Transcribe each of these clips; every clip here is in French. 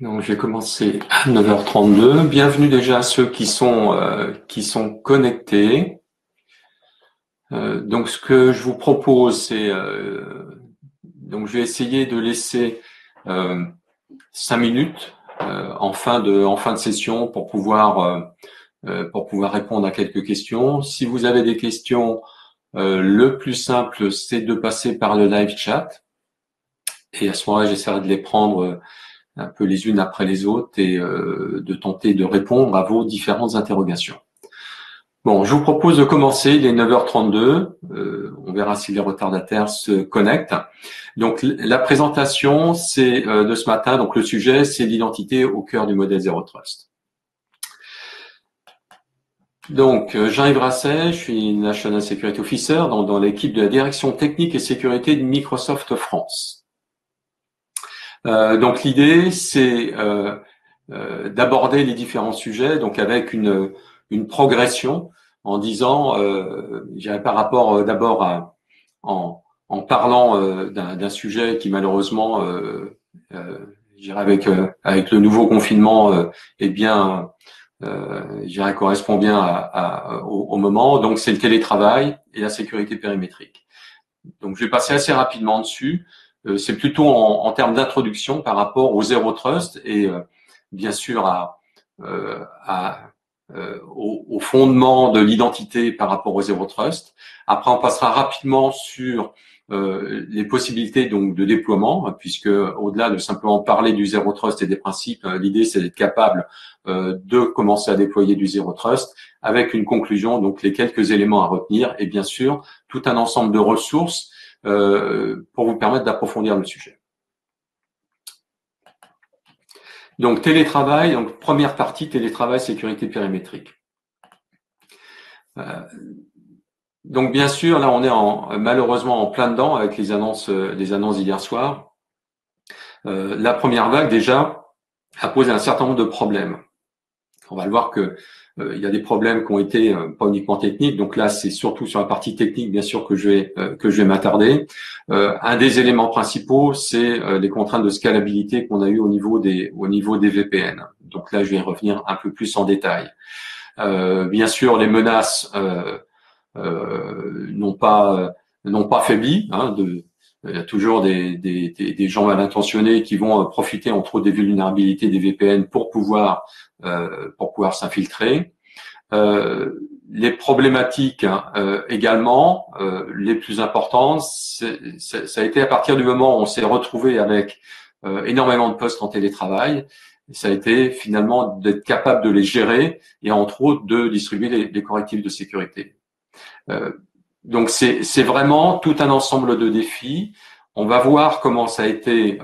Donc, je vais commencer à 9h32. Bienvenue déjà à ceux qui sont connectés. Donc, ce que je vous propose, c'est donc je vais essayer de laisser 5 minutes en fin de session pour pouvoir répondre à quelques questions. Si vous avez des questions, le plus simple, c'est de passer par le live chat. Et à ce moment-là, j'essaierai de les prendre un peu les unes après les autres et de tenter de répondre à vos différentes interrogations. Bon, je vous propose de commencer, il est 9h32, on verra si les retardataires se connectent. Donc la présentation, c'est de ce matin, donc le sujet, c'est l'identité au cœur du modèle Zero Trust. Donc Jean-Yves Rasset, je suis National Security Officer dans l'équipe de la direction technique et sécurité de Microsoft France. Donc l'idée, c'est d'aborder les différents sujets, donc avec une progression en disant, par rapport d'abord en parlant d'un sujet qui malheureusement, avec le nouveau confinement, correspond bien au moment. Donc c'est le télétravail et la sécurité périmétrique. Donc je vais passer assez rapidement dessus. C'est plutôt en termes d'introduction par rapport au Zero Trust et bien sûr au fondement de l'identité par rapport au Zero Trust. Après, on passera rapidement sur les possibilités donc de déploiement, puisque au-delà de simplement parler du Zero Trust et des principes, l'idée c'est d'être capable de commencer à déployer du Zero Trust avec une conclusion, donc les quelques éléments à retenir et bien sûr tout un ensemble de ressources pour vous permettre d'approfondir le sujet. Donc télétravail, donc première partie, télétravail, sécurité périmétrique. Donc bien sûr, là on est malheureusement en plein dedans avec les annonces d'hier soir. La première vague déjà a posé un certain nombre de problèmes. On va le voir que il y a des problèmes qui ont été pas uniquement techniques, donc là c'est surtout sur la partie technique bien sûr que je vais m'attarder. Un des éléments principaux, c'est les contraintes de scalabilité qu'on a eues au niveau des VPN. Donc là je vais y revenir un peu plus en détail. Bien sûr les menaces n'ont pas faibli. Il y a toujours des gens mal intentionnés qui vont profiter entre autres des vulnérabilités des VPN pour pouvoir s'infiltrer. Les problématiques également, les plus importantes, ça a été à partir du moment où on s'est retrouvé avec énormément de postes en télétravail, ça a été finalement d'être capable de les gérer et entre autres de distribuer les correctifs de sécurité. Donc c'est vraiment tout un ensemble de défis. On va voir comment ça a été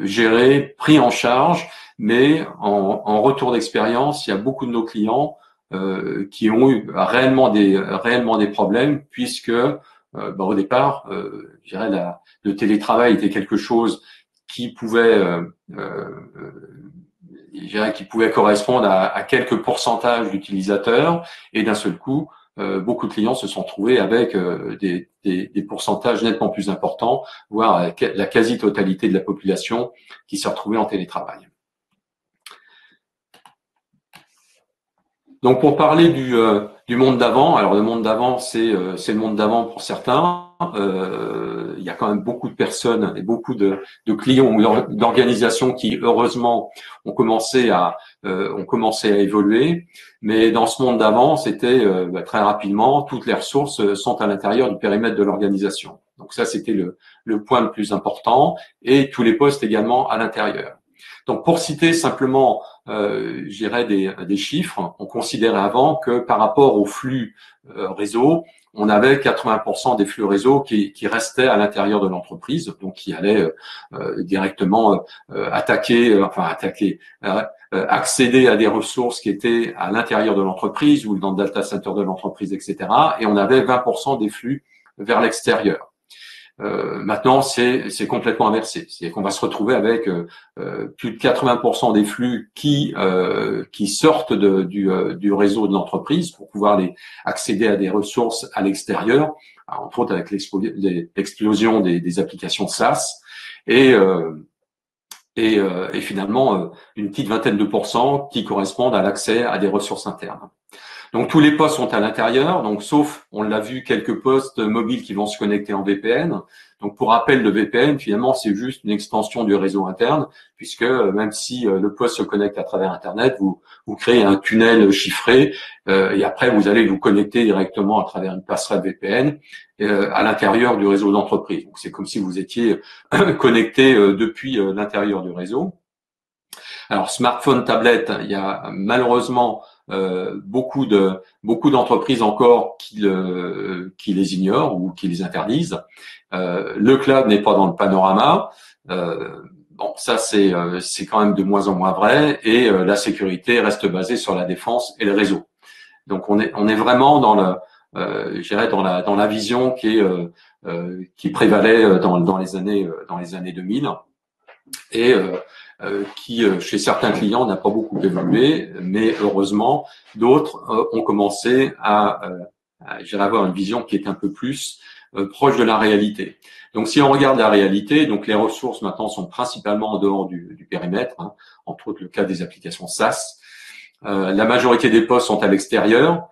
géré, pris en charge, mais en retour d'expérience, il y a beaucoup de nos clients qui ont eu réellement des problèmes puisque au départ, le télétravail était quelque chose qui pouvait correspondre à quelques pourcentages d'utilisateurs et d'un seul coup, beaucoup de clients se sont trouvés avec des pourcentages nettement plus importants, voire la quasi-totalité de la population qui s'est retrouvée en télétravail. Donc pour parler du monde d'avant, alors le monde d'avant c'est le monde d'avant pour certains. Il y a quand même beaucoup de personnes et beaucoup de clients ou d'organisations qui heureusement ont commencé à évoluer. Mais dans ce monde d'avant, c'était très rapidement toutes les ressources sont à l'intérieur du périmètre de l'organisation. Donc ça c'était le point le plus important et tous les postes également à l'intérieur. Donc pour citer simplement des chiffres, on considérait avant que par rapport au flux réseau, on avait 80% des flux réseau qui restaient à l'intérieur de l'entreprise, donc qui allaient directement accéder à des ressources qui étaient à l'intérieur de l'entreprise ou dans le data center de l'entreprise, etc. Et on avait 20% des flux vers l'extérieur. Maintenant, c'est complètement inversé. C'est-à-dire qu'on va se retrouver avec plus de 80% des flux qui sortent du réseau de l'entreprise pour pouvoir accéder à des ressources à l'extérieur, entre autres avec l'explosion des applications SaaS. et, et finalement une petite vingtaine de pourcents qui correspondent à l'accès à des ressources internes. Donc tous les postes sont à l'intérieur, donc sauf, on l'a vu, quelques postes mobiles qui vont se connecter en VPN. Donc pour rappel, le VPN, finalement, c'est juste une extension du réseau interne, puisque même si le poste se connecte à travers Internet, vous créez un tunnel chiffré et après vous allez vous connecter directement à travers une passerelle VPN à l'intérieur du réseau d'entreprise. Donc c'est comme si vous étiez connecté depuis l'intérieur du réseau. Alors smartphone, tablette, il y a malheureusement beaucoup d'entreprises encore qui les ignorent ou qui les interdisent. Le cloud n'est pas dans le panorama. Bon, ça c'est quand même de moins en moins vrai, et la sécurité reste basée sur la défense et le réseau. Donc on est vraiment dans je dirais dans la vision qui prévalait dans les années 2000 et qui, chez certains clients, n'a pas beaucoup évolué, mais heureusement, d'autres ont commencé à avoir une vision qui est un peu plus proche de la réalité. Donc, si on regarde la réalité, donc les ressources maintenant sont principalement en dehors du périmètre, hein, entre autres le cas des applications SaaS. La majorité des postes sont à l'extérieur.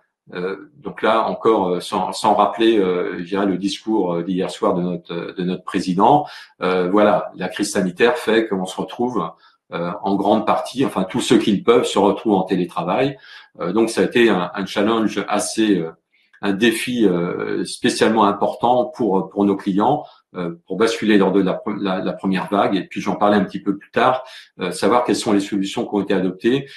Donc là encore, sans rappeler, je dirais, le discours d'hier soir de notre président, voilà, la crise sanitaire fait qu'on se retrouve en grande partie, enfin tous ceux qui le peuvent se retrouvent en télétravail. Donc ça a été un challenge un défi spécialement important pour nos clients, pour basculer lors de la première vague. Et puis j'en parlais un petit peu plus tard, savoir quelles sont les solutions qui ont été adoptées,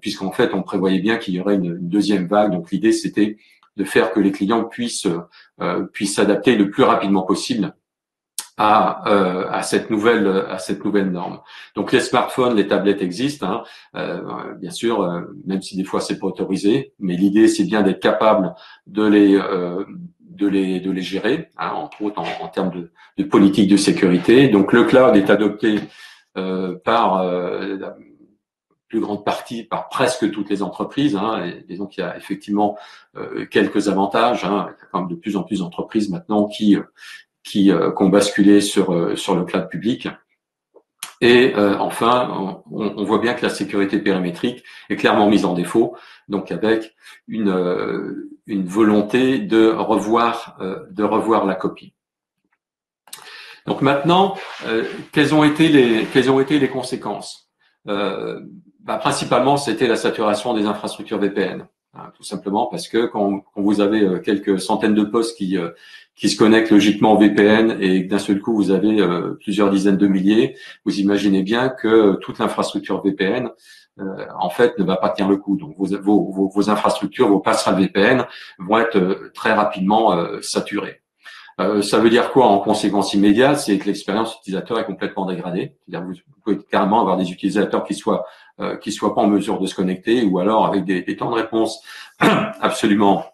puisqu'en fait on prévoyait bien qu'il y aurait une deuxième vague. Donc l'idée c'était de faire que les clients puissent s'adapter le plus rapidement possible à cette nouvelle norme. Donc les smartphones, les tablettes existent, hein, bien sûr, même si des fois c'est pas autorisé, mais l'idée c'est bien d'être capable de les gérer, hein, entre autres en termes de politique de sécurité. Donc le cloud est adopté par la plus grande partie, par presque toutes les entreprises, hein, et donc il y a effectivement quelques avantages, hein, il y a quand même de plus en plus d'entreprises maintenant qui ont basculé sur le cloud public. Et enfin, on voit bien que la sécurité périmétrique est clairement mise en défaut, donc avec une volonté de revoir la copie. Donc maintenant, quelles ont été les conséquences? Principalement, c'était la saturation des infrastructures VPN. Tout simplement parce que quand vous avez quelques centaines de postes qui se connectent logiquement au VPN et que d'un seul coup vous avez plusieurs dizaines de milliers, vous imaginez bien que toute l'infrastructure VPN en fait ne va pas tenir le coup. Donc vos infrastructures, vos passerelles VPN vont être très rapidement saturées. Ça veut dire quoi en conséquence immédiate? C'est que l'expérience utilisateur est complètement dégradée. C'est-à-dire vous pouvez carrément avoir des utilisateurs qui soient pas en mesure de se connecter, ou alors avec des temps de réponse absolument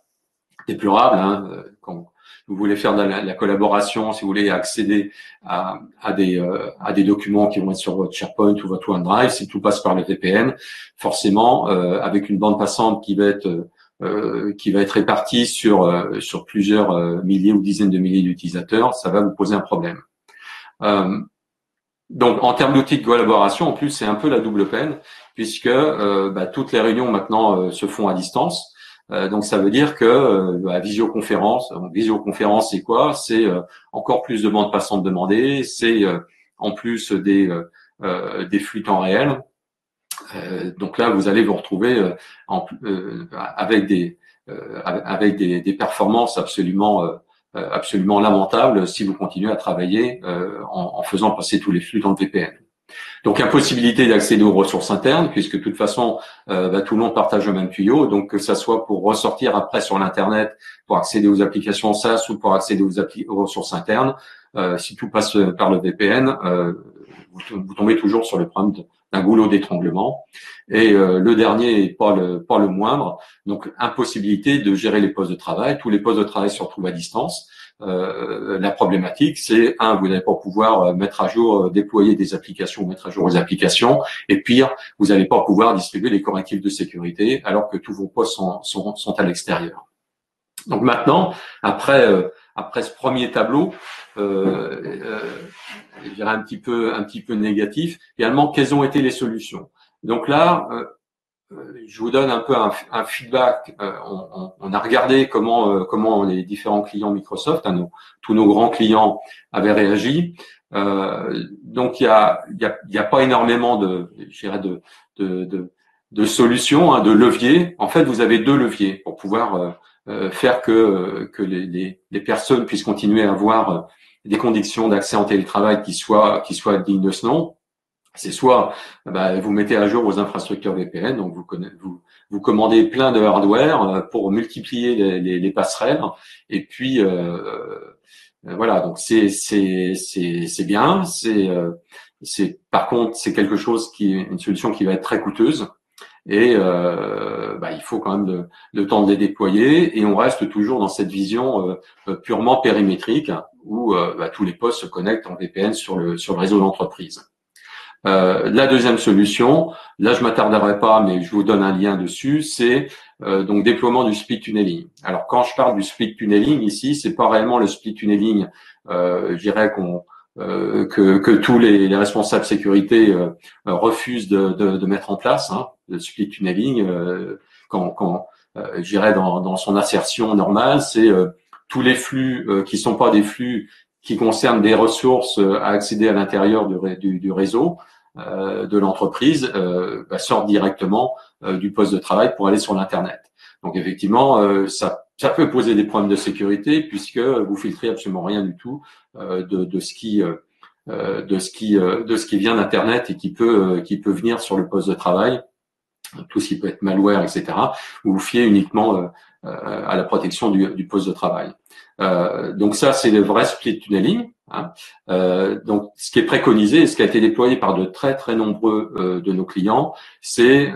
déplorables. Hein, quand vous voulez faire de la collaboration, si vous voulez accéder à des documents qui vont être sur votre SharePoint ou votre OneDrive, si tout passe par le VPN, forcément, avec une bande passante qui va être répartie sur plusieurs milliers ou dizaines de milliers d'utilisateurs, ça va vous poser un problème. Donc, en termes d'outils de collaboration, en plus, c'est un peu la double peine, puisque toutes les réunions maintenant se font à distance. Donc, ça veut dire que visioconférence, c'est quoi? C'est encore plus de bandes passantes demandées, c'est en plus des flux temps réel. Donc là, vous allez vous retrouver avec des performances absolument lamentables si vous continuez à travailler en faisant passer tous les flux dans le VPN. Donc impossibilité d'accéder aux ressources internes, puisque de toute façon tout le monde partage le même tuyau, donc que ça soit pour ressortir après sur l'internet pour accéder aux applications SaaS ou pour accéder aux ressources internes, si tout passe par le VPN, vous tombez toujours sur le problème d'un goulot d'étranglement. Et le dernier, et pas le moindre, donc impossibilité de gérer les postes de travail. Tous les postes de travail se retrouvent à distance. La problématique, c'est vous n'allez pas pouvoir mettre à jour, déployer des applications, mettre à jour les applications, et pire, vous n'allez pas pouvoir distribuer les correctifs de sécurité alors que tous vos postes sont à l'extérieur. Donc maintenant, après ce premier tableau, je dirais un petit peu négatif. Également, quelles ont été les solutions? Donc là, je vous donne un peu un feedback. On a regardé comment les différents clients Microsoft, tous nos grands clients avaient réagi. Donc il y a pas énormément je dirais de solutions, de leviers. En fait, vous avez deux leviers pour pouvoir faire que les personnes puissent continuer à avoir des conditions d'accès en télétravail qui soient dignes de ce nom. C'est soit vous mettez à jour vos infrastructures VPN, donc vous commandez plein de hardware pour multiplier les passerelles, et puis voilà. Donc c'est bien. Par contre c'est quelque chose une solution qui va être très coûteuse. Et il faut quand même le temps de les déployer, et on reste toujours dans cette vision purement périmétrique où tous les postes se connectent en VPN sur le réseau d'entreprise. La deuxième solution, là je m'attarderai pas, mais je vous donne un lien dessus, c'est donc déploiement du split tunneling. Alors quand je parle du split tunneling ici, c'est pas réellement le split tunneling, je dirais que tous les responsables sécurité refusent de mettre en place, hein, le split tunneling quand je dirais dans son assertion normale, c'est tous les flux qui sont pas des flux qui concernent des ressources à accéder à l'intérieur du réseau de l'entreprise, sortent directement du poste de travail pour aller sur l'internet. Donc effectivement, ça peut poser des problèmes de sécurité puisque vous filtrez absolument rien du tout de ce qui vient d'internet et qui peut venir sur le poste de travail, tout ce qui peut être malware, etc. Vous vous fiez uniquement à la protection du poste de travail. Donc ça, c'est le vrai split tunneling. Hein. Donc, ce qui est préconisé et ce qui a été déployé par de très très nombreux de nos clients, c'est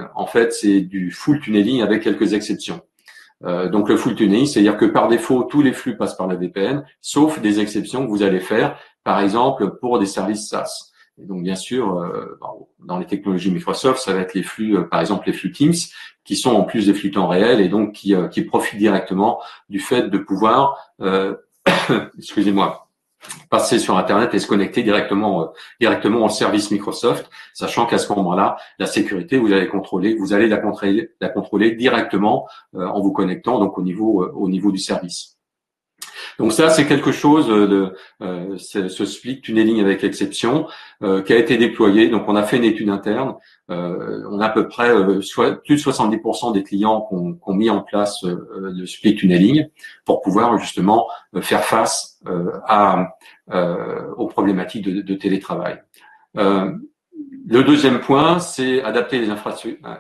du full tunneling avec quelques exceptions. Donc le full tunneling, c'est-à-dire que par défaut, tous les flux passent par la VPN, sauf des exceptions que vous allez faire, par exemple pour des services SaaS. Et donc bien sûr, dans les technologies Microsoft, ça va être les flux, par exemple les flux Teams, qui sont en plus des flux temps réel et donc qui profitent directement du fait de pouvoir, excusez-moi, passer sur Internet et se connecter directement au service Microsoft, sachant qu'à ce moment-là, la sécurité, vous allez la contrôler directement en vous connectant donc au niveau du service. Donc ça, c'est quelque chose ce split tunneling avec exception qui a été déployé. Donc on a fait une étude interne. On a à peu près plus de 70% des clients qui ont mis en place le split tunneling pour pouvoir justement faire face aux problématiques de télétravail. Le deuxième point, c'est adapter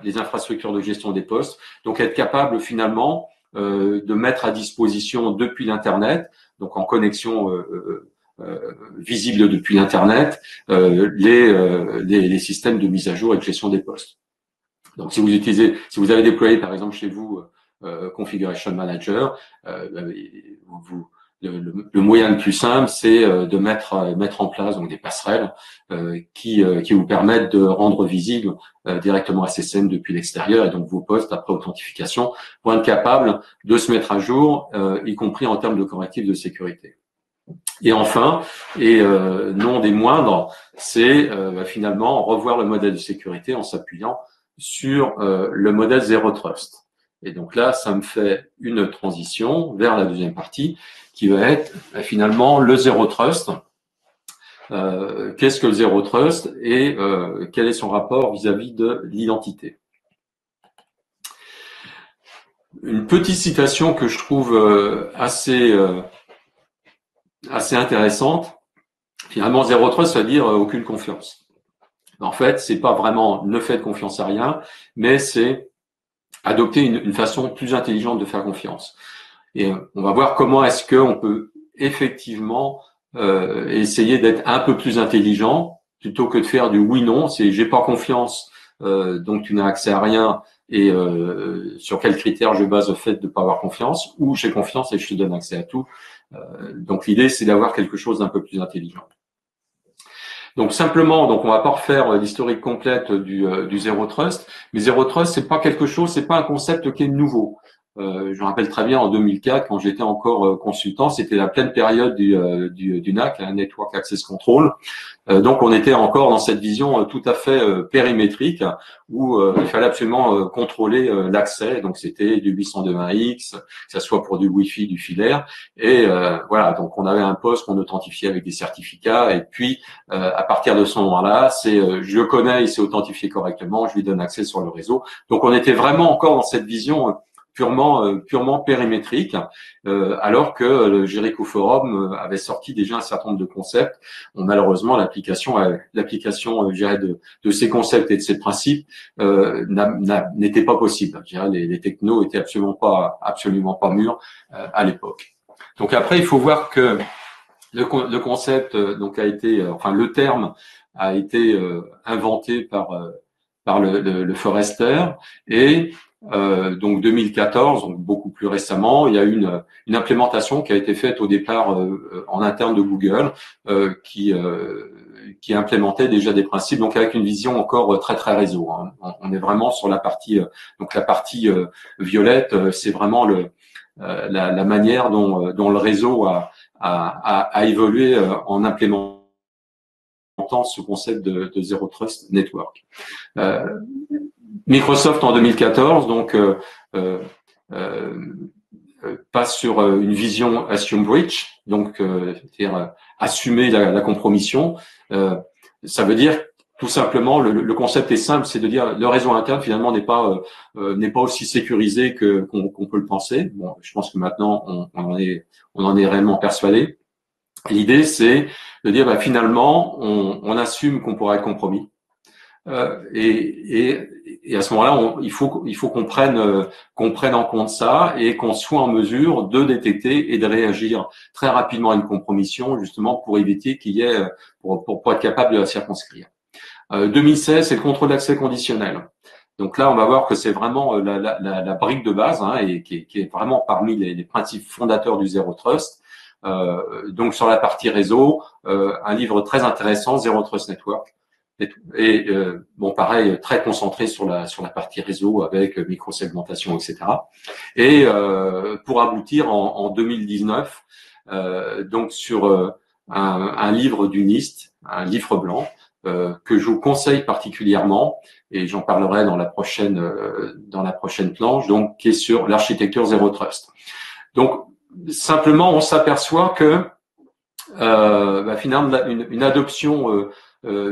les infrastructures de gestion des postes. Donc être capable finalement de mettre à disposition depuis l'Internet, donc en connexion visible depuis l'Internet, les systèmes de mise à jour et de gestion des postes. Donc si vous avez déployé par exemple chez vous Configuration Manager, le moyen le plus simple, c'est de mettre en place donc des passerelles qui vous permettent de rendre visible directement SSM depuis l'extérieur, et donc vos postes après authentification vont être capables de se mettre à jour, y compris en termes de correctifs de sécurité. Et enfin, et non des moindres, c'est finalement revoir le modèle de sécurité en s'appuyant sur le modèle Zero Trust. Et donc là, ça me fait une transition vers la deuxième partie qui va être finalement le Zero Trust. Qu'est-ce que le Zero Trust et quel est son rapport vis-à-vis de l'identité? Une petite citation que je trouve assez intéressante. Finalement, Zero Trust, ça veut dire aucune confiance. En fait, c'est pas vraiment ne faites confiance à rien, mais c'est adopter une façon plus intelligente de faire confiance. Et on va voir comment est-ce qu'on peut effectivement essayer d'être un peu plus intelligent plutôt que de faire du oui-non. C'est j'ai pas confiance, donc tu n'as accès à rien, et sur quels critères je base le fait de pas avoir confiance, ou j'ai confiance et je te donne accès à tout. Donc l'idée, c'est d'avoir quelque chose d'un peu plus intelligent. Donc simplement, donc on va pas refaire l'historique complète du Zero Trust, mais Zero Trust, c'est pas quelque chose, c'est pas un concept qui est nouveau. je me rappelle très bien en 2004, quand j'étais encore consultant, c'était la pleine période du NAC, Network Access Control. Donc on était encore dans cette vision tout à fait périmétrique où il fallait absolument contrôler l'accès. Donc c'était du 802.1x, que ça soit pour du Wi-Fi, du filaire. Et voilà, donc on avait un poste qu'on authentifiait avec des certificats. Et puis à partir de ce moment-là, je le connais, il s'est authentifié correctement, je lui donne accès sur le réseau. Donc on était vraiment encore dans cette vision purement périmétrique, alors que le Jericho Forum avait sorti déjà un certain nombre de concepts. Bon, malheureusement, l'application, je dirais, de ces concepts et de ces principes n'était pas possible. Je dirais, les technos étaient absolument pas mûrs à l'époque. Donc après, il faut voir que le concept donc a été, enfin le terme a été inventé par le Forester et donc 2014, donc beaucoup plus récemment, il y a eu une implémentation qui a été faite au départ en interne de Google, qui implémentait déjà des principes, donc avec une vision encore très réseau. Hein. On est vraiment sur la partie donc la partie violette, c'est vraiment la manière dont le réseau a évolué en implémentant ce concept de Zero Trust Network. Microsoft en 2014 donc passe sur une vision Assume Breach, donc c'est-à-dire assumer la compromission. Ça veut dire tout simplement, le concept est simple, c'est de dire le réseau interne finalement n'est pas aussi sécurisé qu'on peut le penser. Bon, je pense que maintenant on en est réellement persuadé. L'idée c'est de dire finalement on assume qu'on pourra être compromis. Et à ce moment-là, il faut qu'on prenne en compte ça et qu'on soit en mesure de détecter et de réagir très rapidement à une compromission, justement pour éviter qu'il y ait, pour être capable de la circonscrire. 2016, c'est le contrôle d'accès conditionnel. Donc là, on va voir que c'est vraiment la brique de base hein, et qui est vraiment parmi les principes fondateurs du Zero Trust. Donc sur la partie réseau, un livre très intéressant, Zero Trust Network. Et bon, pareil, très concentré sur la partie réseau avec microsegmentation, etc. Et pour aboutir en 2019, donc sur un livre du NIST, un livre blanc que je vous conseille particulièrement, et j'en parlerai dans la prochaine planche, donc qui est sur l'architecture Zero Trust. Donc simplement, on s'aperçoit que finalement une adoption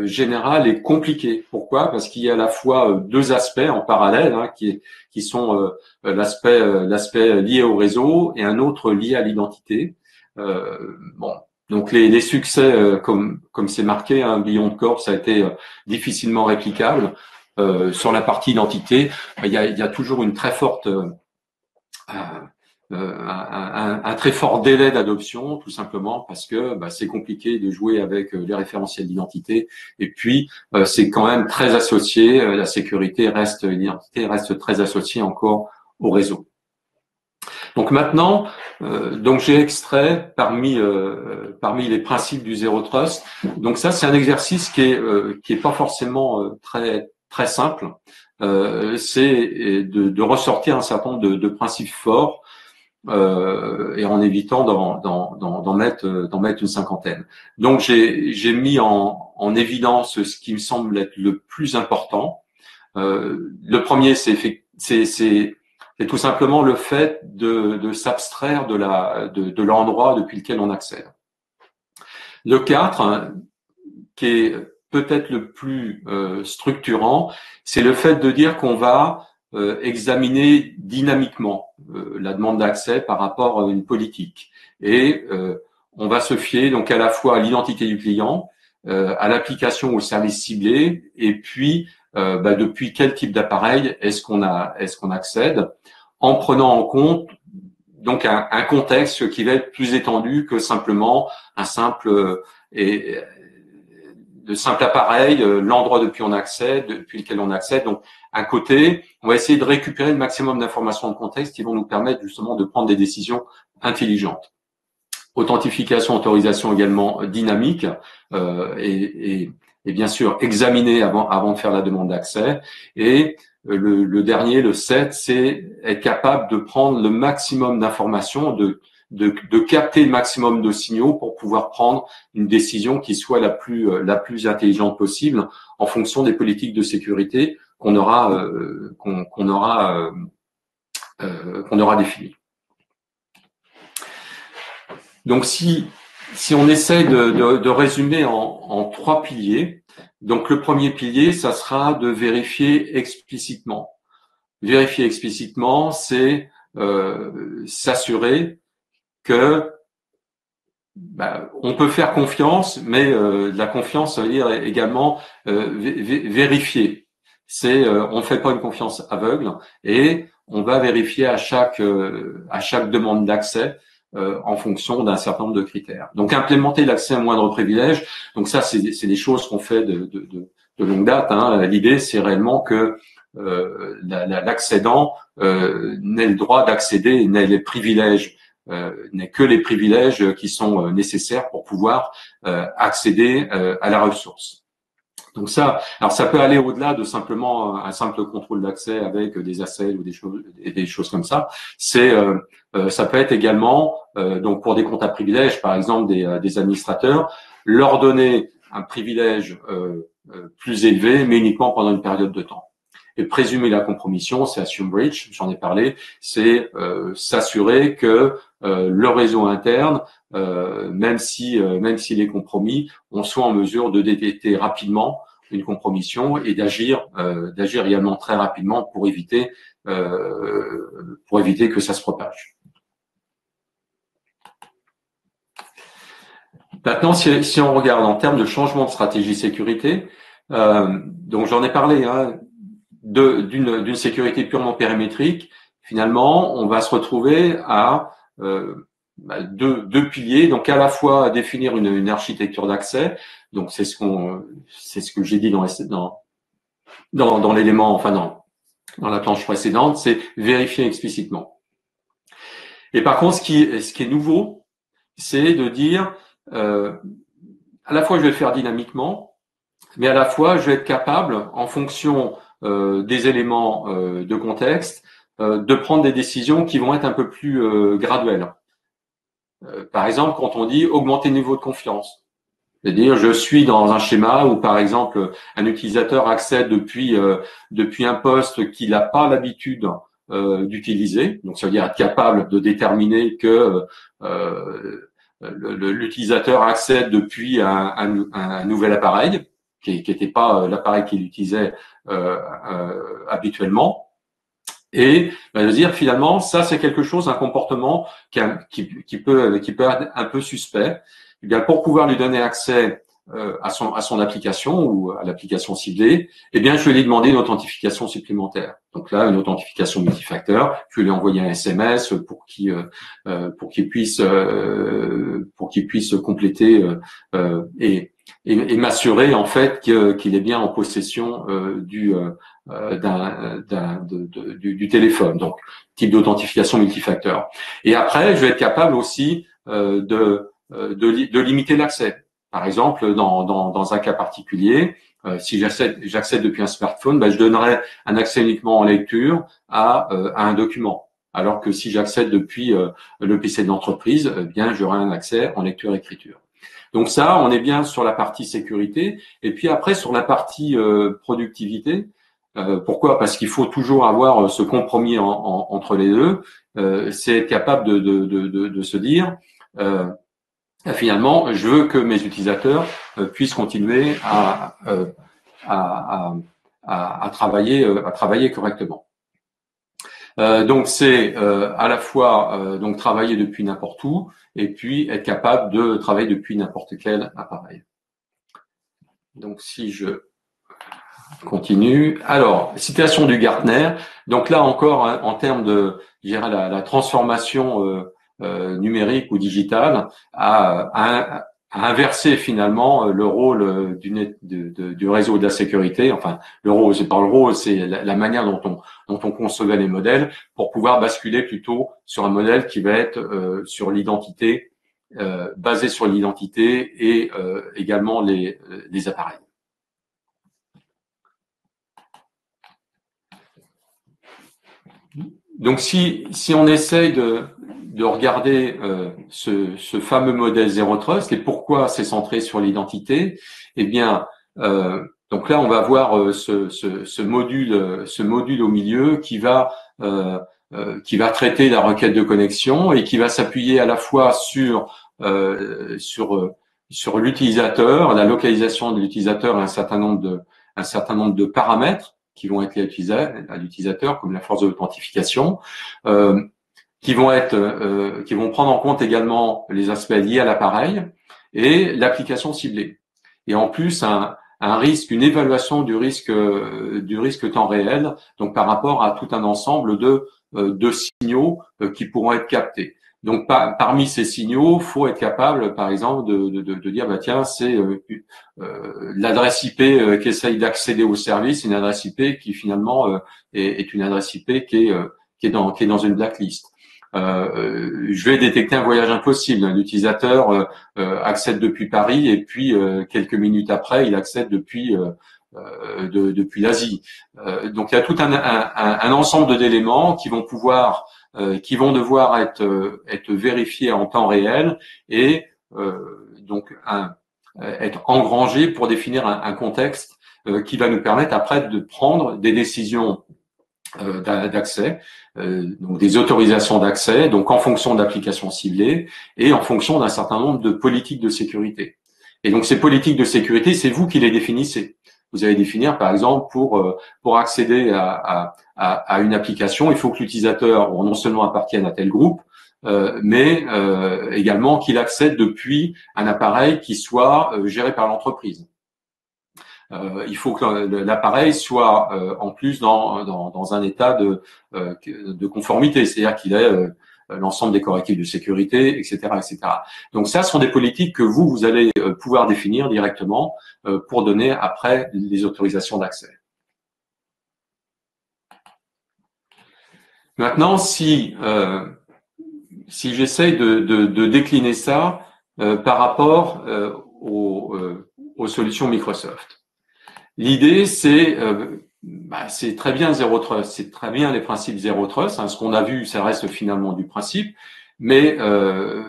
générale est compliquée. Pourquoi? Parce qu'il y a à la fois deux aspects en parallèle hein, qui sont l'aspect lié au réseau et un autre lié à l'identité. Bon, donc les succès comme c'est marqué, hein, Beyond Corp, ça a été difficilement réplicable. Sur la partie identité, il y a toujours une très forte un très fort délai d'adoption, tout simplement parce que c'est compliqué de jouer avec les référentiels d'identité. Et puis c'est quand même très associé. La sécurité l'identité reste très associée encore au réseau. Donc maintenant, donc j'ai extrait parmi les principes du Zero Trust. Donc ça, c'est un exercice qui est pas forcément très simple. C'est de ressortir un certain nombre de principes forts. Et en évitant d'en mettre une cinquantaine. Donc j'ai mis en évidence ce qui me semble être le plus important. Le premier, c'est tout simplement le fait de s'abstraire de l'endroit depuis lequel on accède. Le 4, hein, qui est peut-être le plus structurant, c'est le fait de dire qu'on va examiner dynamiquement la demande d'accès par rapport à une politique. Et on va se fier donc à la fois à l'identité du client, à l'application ou au service ciblé, et puis depuis quel type d'appareil est-ce qu'on accède, en prenant en compte donc un contexte qui va être plus étendu que simplement un simple appareil, l'endroit depuis lequel on accède. Donc, à côté, on va essayer de récupérer le maximum d'informations de contexte qui vont nous permettre justement de prendre des décisions intelligentes. Authentification, autorisation également dynamique et bien sûr examiner avant de faire la demande d'accès. Et le dernier, le 7, c'est être capable de prendre le maximum d'informations, de capter le maximum de signaux pour pouvoir prendre une décision qui soit la plus intelligente possible en fonction des politiques de sécurité qu'on aura définies. Donc si on essaie de résumer en 3 piliers, donc le premier pilier, ça sera de vérifier explicitement. Vérifier explicitement, c'est s'assurer que on peut faire confiance, mais la confiance, ça veut dire également vérifier. C'est on ne fait pas une confiance aveugle et on va vérifier à chaque demande d'accès en fonction d'un certain nombre de critères. Donc implémenter l'accès à moindre privilège. Donc ça, c'est des choses qu'on fait de longue date. Hein. L'idée, c'est réellement que l'accédant n'ait le droit d'accéder, n'ait les privilèges. N'est que les privilèges qui sont nécessaires pour pouvoir accéder à la ressource. Donc ça, alors ça peut aller au-delà de simplement un simple contrôle d'accès avec des ACL ou des choses comme ça. Ça peut être également donc pour des comptes à privilèges, par exemple des administrateurs, leur donner un privilège plus élevé, mais uniquement pendant une période de temps. Et présumer la compromission, c'est assume breach, j'en ai parlé, c'est s'assurer que le réseau interne, même s'il est compromis, on soit en mesure de détecter rapidement une compromission et d'agir également très rapidement pour éviter que ça se propage. Maintenant, si on regarde en termes de changement de stratégie sécurité, donc j'en ai parlé, hein, d'une sécurité purement périmétrique, finalement, on va se retrouver à deux piliers. Donc, à la fois à définir une architecture d'accès. Donc, c'est ce que j'ai dit dans l'élément, enfin dans la planche précédente, c'est vérifier explicitement. Et par contre, ce qui est nouveau, c'est de dire à la fois je vais le faire dynamiquement, mais à la fois je vais être capable, en fonction des éléments de contexte, de prendre des décisions qui vont être un peu plus graduelles. Par exemple, quand on dit augmenter le niveau de confiance, c'est-à-dire je suis dans un schéma où, par exemple, un utilisateur accède depuis un poste qu'il n'a pas l'habitude d'utiliser, donc ça veut dire être capable de déterminer que l'utilisateur accède depuis un nouvel appareil qui n'était pas l'appareil qu'il utilisait habituellement. Et de dire finalement, ça c'est quelque chose, un comportement qui peut être un peu suspect. Eh bien, pour pouvoir lui donner accès à son application ou à l'application ciblée, eh bien, je vais lui demander une authentification supplémentaire. Donc là, une authentification multifacteur. Je vais lui envoyer un SMS pour qu'il puisse compléter et m'assurer en fait qu'il est bien en possession du téléphone. Donc, type d'authentification multifacteur. Et après, je vais être capable aussi de limiter l'accès. Par exemple, dans un cas particulier, si j'accède depuis un smartphone, je donnerai un accès uniquement en lecture à un document. Alors que si j'accède depuis le PC de l'entreprise, bien j'aurai un accès en lecture-écriture. Donc ça, on est bien sur la partie sécurité. Et puis après, sur la partie productivité, pourquoi? Parce qu'il faut toujours avoir ce compromis entre les deux. C'est être capable de se dire finalement, je veux que mes utilisateurs puissent continuer à travailler correctement. Donc c'est à la fois donc travailler depuis n'importe où et puis être capable de travailler depuis n'importe quel appareil. Donc si je continue. Alors, citation du Gartner. Donc là encore, hein, en termes de, je dirais, la transformation numérique ou digitale, à inverser finalement le rôle du réseau de la sécurité. Enfin, le rôle, c'est pas le rôle, c'est la manière dont on concevait les modèles pour pouvoir basculer plutôt sur un modèle qui va être sur l'identité, basé sur l'identité et également les appareils. Donc, si on essaye de regarder ce fameux modèle Zero Trust et pourquoi c'est centré sur l'identité, eh bien, donc là, on va voir ce module au milieu qui va traiter la requête de connexion et qui va s'appuyer à la fois sur l'utilisateur, la localisation de l'utilisateur et un certain nombre de paramètres qui vont être utilisés à l'utilisateur, comme la force de l'authentification, qui vont prendre en compte également les aspects liés à l'appareil et l'application ciblée. Et en plus, une évaluation du risque temps réel, donc par rapport à tout un ensemble de signaux qui pourront être captés. Donc parmi ces signaux, faut être capable, par exemple, de dire bah tiens, c'est l'adresse IP qui essaye d'accéder au service, une adresse IP qui finalement est une adresse IP qui est dans une blacklist. Je vais détecter un voyage impossible. L'utilisateur accède depuis Paris et puis quelques minutes après, il accède depuis l'Asie. Donc il y a tout un ensemble d'éléments qui vont devoir être vérifiés en temps réel et donc être engrangés pour définir un contexte qui va nous permettre après de prendre des décisions d'accès, donc des autorisations d'accès, donc en fonction d'applications ciblées et en fonction d'un certain nombre de politiques de sécurité. Et donc ces politiques de sécurité, c'est vous qui les définissez. Vous allez définir, par exemple, pour accéder à une application, il faut que l'utilisateur non seulement appartienne à tel groupe, mais également qu'il accède depuis un appareil qui soit géré par l'entreprise. Il faut que l'appareil soit en plus dans un état de conformité, c'est-à-dire qu'il ait l'ensemble des correctifs de sécurité, etc., etc. Donc ça, ce sont des politiques que vous allez pouvoir définir directement pour donner après les autorisations d'accès. Maintenant, si j'essaye de décliner ça par rapport aux solutions Microsoft. L'idée, c'est très bien Zero Trust, c'est très bien les principes Zero Trust. Hein, ce qu'on a vu, ça reste finalement du principe, mais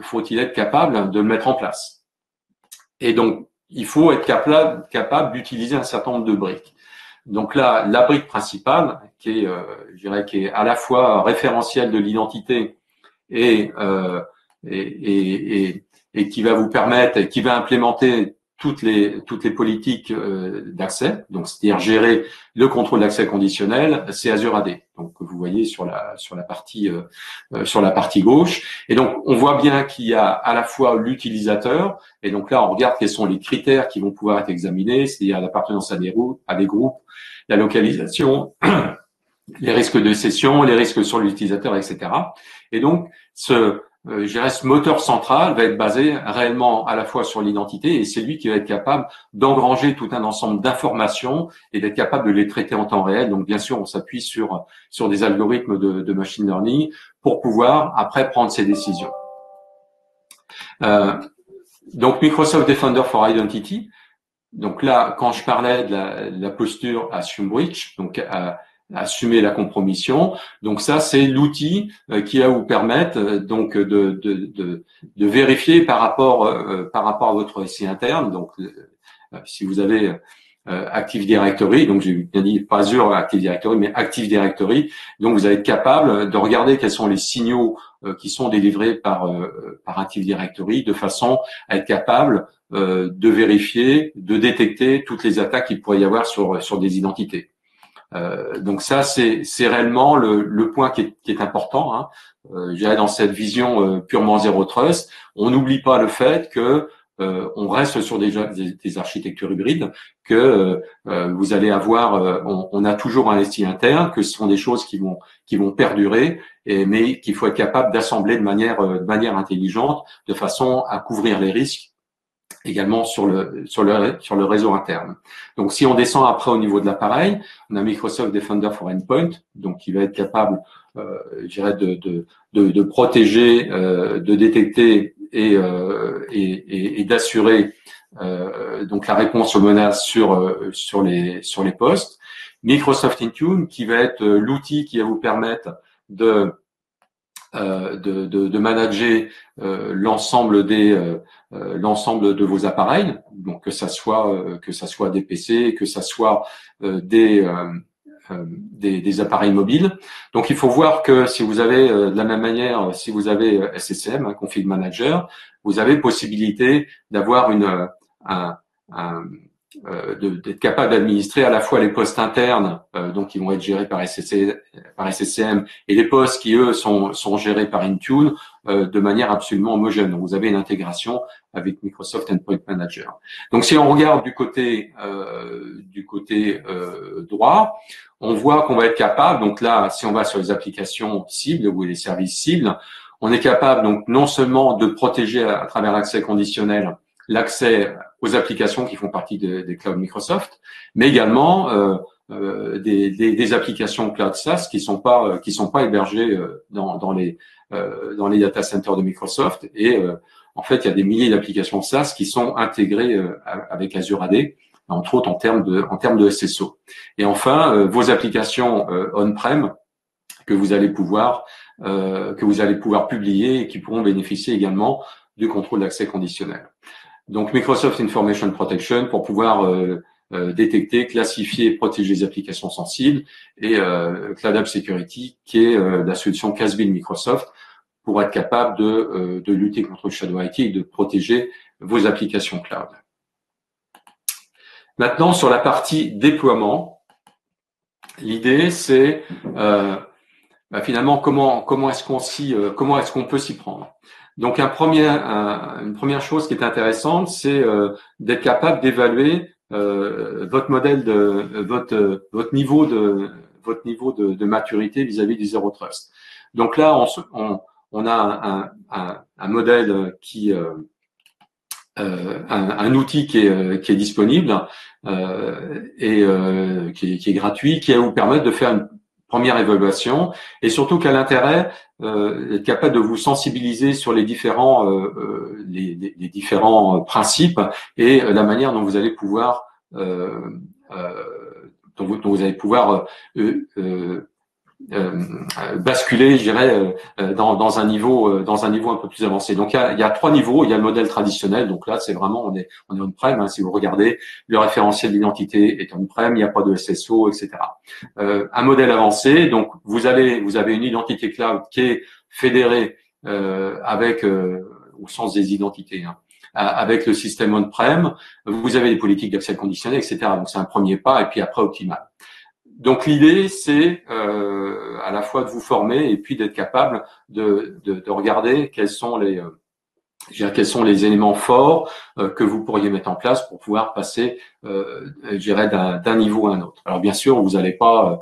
faut-il être capable de le mettre en place. Et donc, il faut être capable d'utiliser un certain nombre de briques. Donc là, la brique principale, qui est, je dirais, qui est à la fois référentielle de l'identité et qui va vous permettre, qui va implémenter toutes les politiques d'accès, donc c'est-à-dire gérer le contrôle d'accès conditionnel, c'est Azure AD. Donc vous voyez sur la partie gauche. Et donc on voit bien qu'il y a à la fois l'utilisateur, et donc là on regarde quels sont les critères qui vont pouvoir être examinés, c'est-à-dire l'appartenance à des groupes, la localisation, les risques de cession, les risques sur l'utilisateur, etc. Et donc ce moteur central va être basé réellement à la fois sur l'identité et c'est lui qui va être capable d'engranger tout un ensemble d'informations et d'être capable de les traiter en temps réel. Donc, bien sûr, on s'appuie sur des algorithmes de machine learning pour pouvoir après prendre ces décisions. Donc, Microsoft Defender for Identity. Donc là, quand je parlais de la posture Assume Breach, donc assumer la compromission. Donc ça, c'est l'outil qui va vous permettre donc de vérifier par rapport à votre SI interne. Donc si vous avez Active Directory, donc j'ai bien dit pas Azure Active Directory, mais Active Directory, donc vous allez être capable de regarder quels sont les signaux qui sont délivrés par Active Directory de façon à être capable de vérifier, de détecter toutes les attaques qu'il pourrait y avoir sur des identités. Donc ça, c'est réellement le point qui est important. Hein. Je dirais dans cette vision purement Zero Trust, on n'oublie pas le fait que on reste sur des architectures hybrides, que vous allez avoir, on a toujours un SI interne, que ce sont des choses qui vont perdurer, mais qu'il faut être capable d'assembler de manière intelligente, de façon à couvrir les risques également sur le réseau interne. Donc, si on descend après au niveau de l'appareil, on a Microsoft Defender for Endpoint, donc qui va être capable, je dirais, de protéger, de détecter et d'assurer donc la réponse aux menaces sur les postes. Microsoft Intune, qui va être l'outil qui va vous permettre de manager l'ensemble de vos appareils, donc que ça soit des PC, que ça soit des appareils mobiles. Donc il faut voir que si vous avez de la même manière, si vous avez SCCM, Config Manager, vous avez possibilité d'avoir d'être capable d'administrer à la fois les postes internes, donc qui vont être gérés par SCCM, et les postes qui eux sont gérés par Intune de manière absolument homogène. Donc vous avez une intégration avec Microsoft Endpoint Manager. Donc si on regarde du côté droit, on voit qu'on va être capable. Donc là, si on va sur les applications cibles ou les services cibles, on est capable donc non seulement de protéger à travers l'accès conditionnel l'accès aux applications qui font partie des clouds Microsoft, mais également des applications cloud SaaS qui sont pas hébergées dans les data centers de Microsoft. Et en fait, il y a des milliers d'applications SaaS qui sont intégrées avec Azure AD, entre autres en termes de SSO. Et enfin, vos applications on-prem que vous allez pouvoir publier et qui pourront bénéficier également du contrôle d'accès conditionnel. Donc Microsoft Information Protection pour pouvoir détecter, classifier et protéger les applications sensibles, et Cloud App Security qui est la solution CASB de Microsoft pour être capable de lutter contre le Shadow IT et de protéger vos applications cloud. Maintenant, sur la partie déploiement, l'idée c'est finalement comment est-ce qu'on peut s'y prendre. Donc une première chose qui est intéressante, c'est d'être capable d'évaluer votre modèle votre niveau de maturité vis-à-vis du Zero Trust. Donc là, on a un modèle qui un outil qui est disponible et qui est gratuit, qui va vous permettre de faire une première évaluation, et surtout qu'à l'intérêt d'être capable de vous sensibiliser sur les différents principes et la manière dont vous allez pouvoir basculer, je dirais, dans un niveau un peu plus avancé. Donc il y a trois niveaux. Il y a le modèle traditionnel. Donc là, c'est vraiment on est on-prem. Hein, si vous regardez, le référentiel d'identité est on-prem. Il n'y a pas de SSO, etc. Un modèle avancé. Donc vous avez une identité cloud qui est fédérée au sens des identités. Hein, avec le système on-prem. Vous avez des politiques d'accès conditionnel, etc. Donc c'est un premier pas. Et puis après optimal. Donc l'idée, c'est à la fois de vous former et puis d'être capable de regarder quels sont les éléments forts que vous pourriez mettre en place pour pouvoir passer, je dirais, d'un niveau à un autre. Alors bien sûr, vous n'allez pas,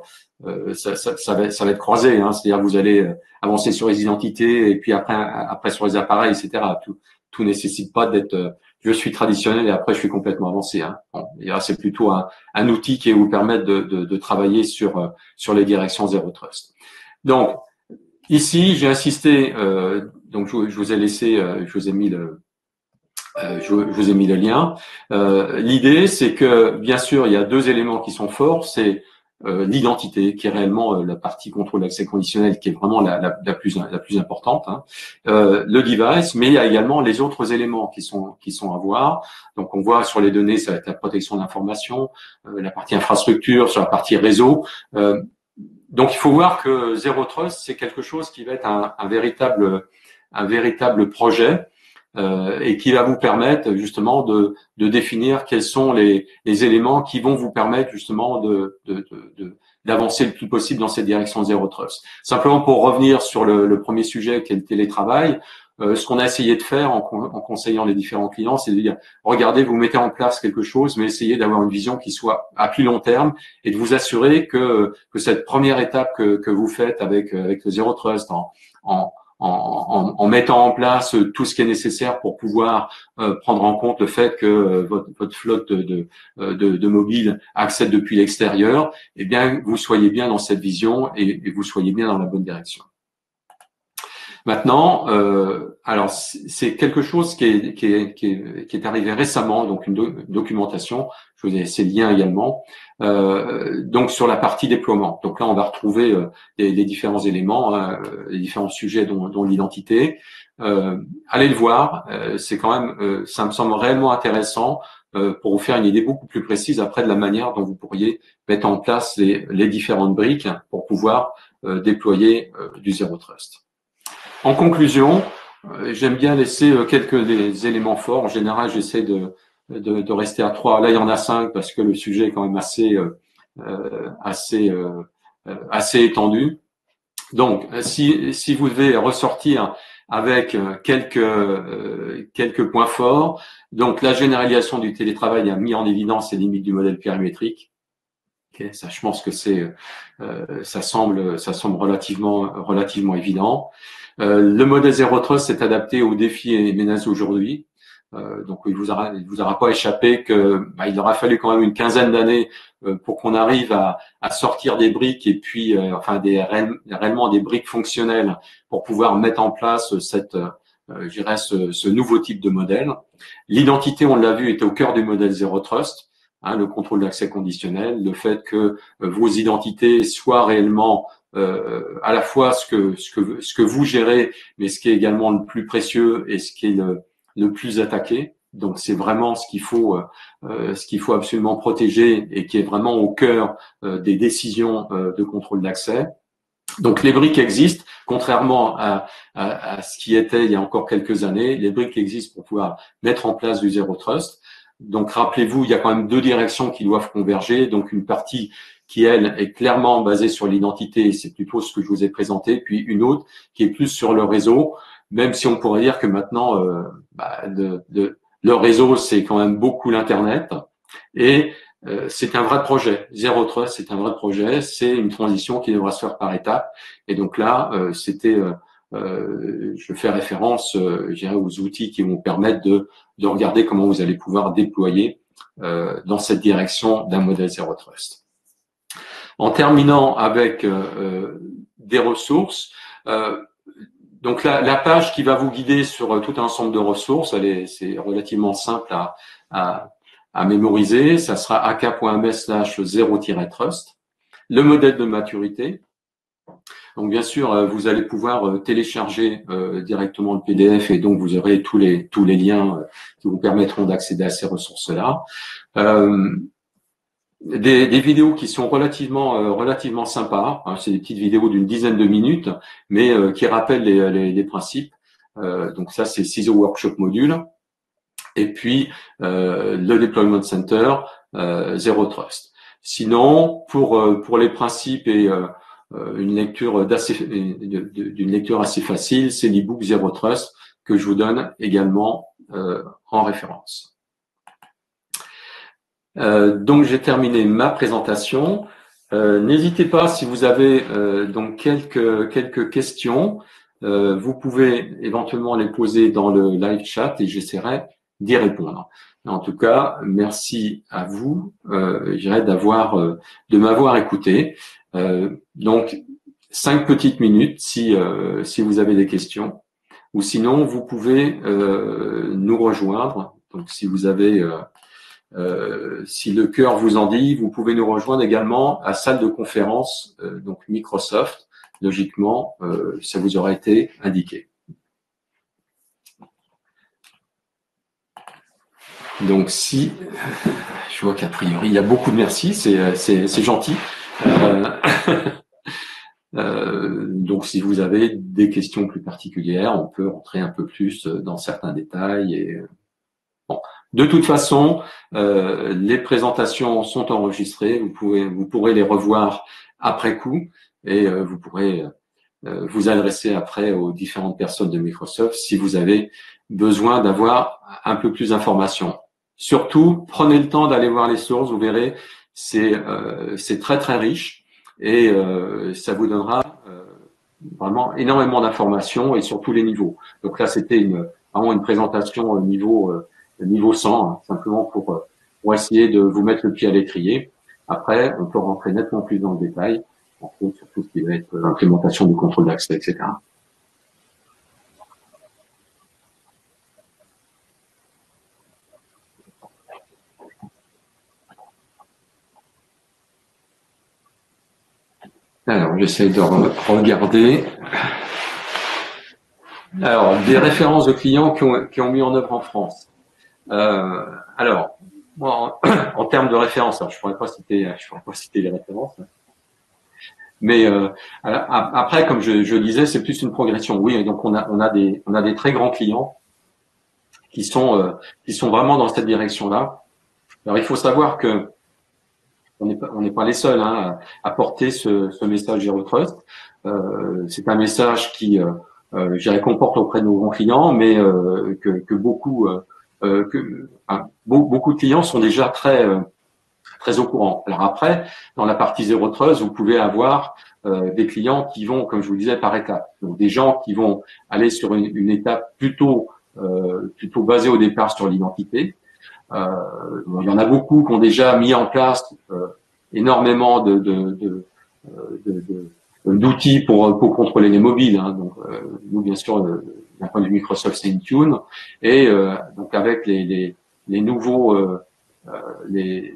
ça va être croisé, hein, c'est-à-dire que vous allez avancer sur les identités et puis après sur les appareils, etc. Tout nécessite pas d'être je suis traditionnel et après je suis complètement avancé. Hein. Bon, c'est plutôt un outil qui va vous permettre de travailler sur les directions Zero Trust. Donc ici j'ai insisté, donc je vous ai laissé, je vous ai mis le lien. L'idée c'est que bien sûr il y a deux éléments qui sont forts, c'est l'identité qui est réellement la partie contrôle d'accès conditionnel qui est vraiment la plus importante, hein. Le device, mais il y a également les autres éléments qui sont à voir. Donc on voit sur les données, ça va être la protection de l'information, la partie infrastructure, sur la partie réseau. Donc il faut voir que Zero Trust c'est quelque chose qui va être un véritable projet. Et qui va vous permettre justement de définir quels sont les éléments qui vont vous permettre justement d'avancer le plus possible dans cette direction Zero Trust. Simplement pour revenir sur le premier sujet qui est le télétravail, ce qu'on a essayé de faire en conseillant les différents clients, c'est de dire regardez, vous mettez en place quelque chose, mais essayez d'avoir une vision qui soit à plus long terme et de vous assurer que cette première étape que vous faites avec le Zero Trust en mettant en place tout ce qui est nécessaire pour pouvoir prendre en compte le fait que votre flotte de mobiles accède depuis l'extérieur, eh bien vous soyez bien dans cette vision et vous soyez bien dans la bonne direction. Maintenant, alors c'est quelque chose qui est arrivé récemment, donc une documentation. Je vous ai laissé le lien également. Donc sur la partie déploiement. Donc là, on va retrouver les différents éléments, hein, les différents sujets dont l'identité. Allez le voir. C'est quand même, ça me semble réellement intéressant pour vous faire une idée beaucoup plus précise après de la manière dont vous pourriez mettre en place les différentes briques pour pouvoir déployer du Zero Trust. En conclusion, j'aime bien laisser quelques des éléments forts. En général, j'essaie de rester à 3. Là, il y en a 5 parce que le sujet est quand même assez étendu. Donc, si vous devez ressortir avec quelques points forts, donc la généralisation du télétravail a mis en évidence les limites du modèle périmétrique. Okay, ça, je pense que ça semble relativement évident. Le modèle Zero Trust s'est adapté aux défis et menaces aujourd'hui. Donc, il vous aura pas échappé que il aura fallu quand même une quinzaine d'années pour qu'on arrive à sortir des briques et puis réellement des briques fonctionnelles pour pouvoir mettre en place ce nouveau type de modèle. L'identité, on l'a vu, était au cœur du modèle Zero Trust. Hein, le contrôle d'accès conditionnel, le fait que vos identités soient réellement à la fois ce que vous gérez, mais ce qui est également le plus précieux et ce qui est le plus attaqué. Donc c'est vraiment ce qu'il faut absolument protéger et qui est vraiment au cœur des décisions de contrôle d'accès. Donc les briques existent, contrairement à ce qui était il y a encore quelques années. Les briques existent pour pouvoir mettre en place du Zero Trust. Donc rappelez-vous, il y a quand même deux directions qui doivent converger. Donc une partie qui, elle, est clairement basée sur l'identité, c'est plutôt ce que je vous ai présenté, puis une autre qui est plus sur le réseau, même si on pourrait dire que maintenant, le réseau, c'est quand même beaucoup l'Internet. Et c'est un vrai projet. Zero Trust, c'est un vrai projet. C'est une transition qui devra se faire par étapes. Et donc là, je fais référence, je dirais, aux outils qui vont permettre de regarder comment vous allez pouvoir déployer dans cette direction d'un modèle Zero Trust. En terminant avec des ressources, donc la page qui va vous guider sur tout un ensemble de ressources, c'est relativement simple à mémoriser. Ça sera ak.ms/0-trust. Le modèle de maturité. Donc bien sûr, vous allez pouvoir télécharger directement le PDF et donc vous aurez tous les liens qui vous permettront d'accéder à ces ressources-là. Des vidéos qui sont relativement sympas. Hein, c'est des petites vidéos d'une dizaine de minutes, mais qui rappellent les principes. Donc ça, c'est CISO Workshop Module. Et puis le Deployment Center, Zero Trust. Sinon, pour les principes et d'une lecture assez facile, c'est l'e-book Zero Trust que je vous donne également en référence. Donc j'ai terminé ma présentation. N'hésitez pas, si vous avez donc quelques questions, vous pouvez éventuellement les poser dans le live chat et j'essaierai d'y répondre. En tout cas, merci à vous, je dirais de m'avoir écouté. Donc 5 petites minutes si vous avez des questions, ou sinon vous pouvez nous rejoindre. Donc si vous avez si le cœur vous en dit, vous pouvez nous rejoindre également à salle de conférence, donc Microsoft. Logiquement, ça vous aura été indiqué. Donc si, je vois qu'a priori il y a beaucoup de merci, c'est gentil. Donc si vous avez des questions plus particulières, on peut rentrer un peu plus dans certains détails. Et bon. De toute façon, les présentations sont enregistrées. Vous pourrez les revoir après coup et vous pourrez vous adresser après aux différentes personnes de Microsoft si vous avez besoin d'avoir un peu plus d'informations. Surtout, prenez le temps d'aller voir les sources. Vous verrez, c'est très très riche et ça vous donnera vraiment énormément d'informations et sur tous les niveaux. Donc là, c'était vraiment une présentation au niveau 100, hein, simplement pour essayer de vous mettre le pied à l'étrier. Après, on peut rentrer nettement plus dans le détail, sur tout ce qui va être l'implémentation du contrôle d'accès, etc. Alors, j'essaie de regarder. Alors, des références de clients qui ont mis en œuvre en France. Alors, moi, en termes de références, alors je pourrais pas citer les références, mais après, comme je disais, c'est plus une progression. Oui, donc on a des très grands clients qui sont vraiment dans cette direction-là. Alors, il faut savoir que on n'est pas les seuls à porter ce message Zero Trust. C'est un message qui, je dirais, qu'on porte auprès de nos grands clients, mais que beaucoup beaucoup de clients sont déjà très au courant. Alors après, dans la partie Zero Trust, vous pouvez avoir des clients qui vont, comme je vous disais, par étapes. Donc des gens qui vont aller sur une étape plutôt basée au départ sur l'identité. Il y en a beaucoup qui ont déjà mis en place énormément d'outils pour contrôler les mobiles. Donc nous, bien sûr, d'un point de vue Microsoft, c'est Intune, et donc avec les nouveaux les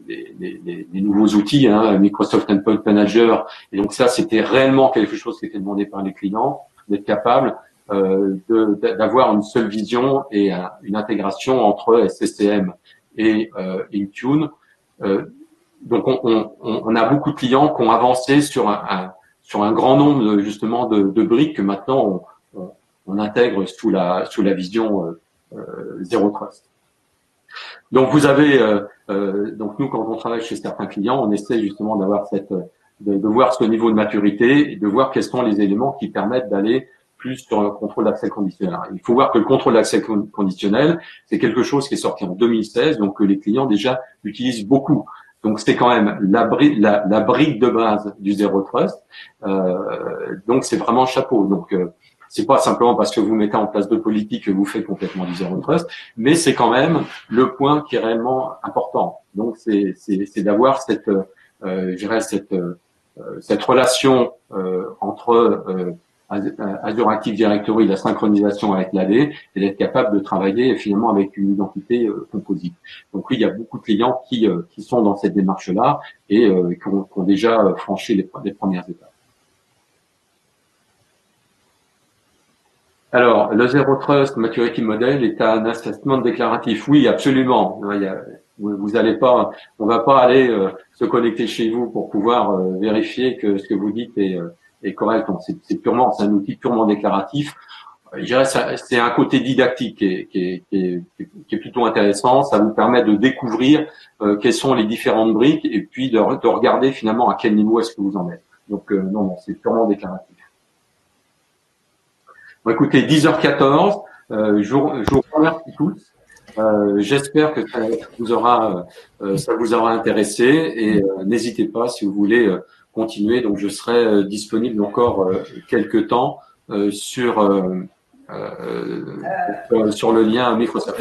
nouveaux outils, Microsoft Endpoint Manager. Et donc ça, c'était réellement quelque chose qui était demandé par les clients, d'être capable d'avoir une seule vision et une intégration entre SCCM et Intune. Donc on a beaucoup de clients qui ont avancé sur un grand nombre justement de briques que maintenant on intègre sous la vision Zero Trust. Donc vous avez donc nous, quand on travaille chez certains clients, on essaie justement d'avoir de voir ce niveau de maturité et de voir quels sont les éléments qui permettent d'aller plus sur le contrôle d'accès conditionnel. Il faut voir que le contrôle d'accès conditionnel, c'est quelque chose qui est sorti en 2016, donc que les clients déjà utilisent beaucoup. Donc c'est quand même la brique de base du Zero Trust. Donc c'est vraiment chapeau. Donc c'est pas simplement parce que vous mettez en place de politiques que vous faites complètement du Zero Trust, mais c'est quand même le point qui est réellement important. Donc c'est d'avoir cette relation entre Azure Active Directory, la synchronisation avec l'AD, et d'être capable de travailler finalement avec une identité composite. Donc oui, il y a beaucoup de clients qui sont dans cette démarche-là et qui ont déjà franchi les premières étapes. Alors, le Zero Trust Maturity Model est un assessment déclaratif. Oui, absolument. Vous allez pas, on va pas aller se connecter chez vous pour pouvoir vérifier que ce que vous dites est correct. C'est un outil purement déclaratif. Je dirais c'est un côté didactique qui est plutôt intéressant. Ça vous permet de découvrir quelles sont les différentes briques et puis de regarder finalement à quel niveau est-ce que vous en êtes. Donc non, c'est purement déclaratif. Bon, écoutez, 10h14, je vous remercie tous. J'espère que ça vous aura intéressé et n'hésitez pas si vous voulez continuer. Donc, je serai disponible encore quelques temps sur le lien Microsoft.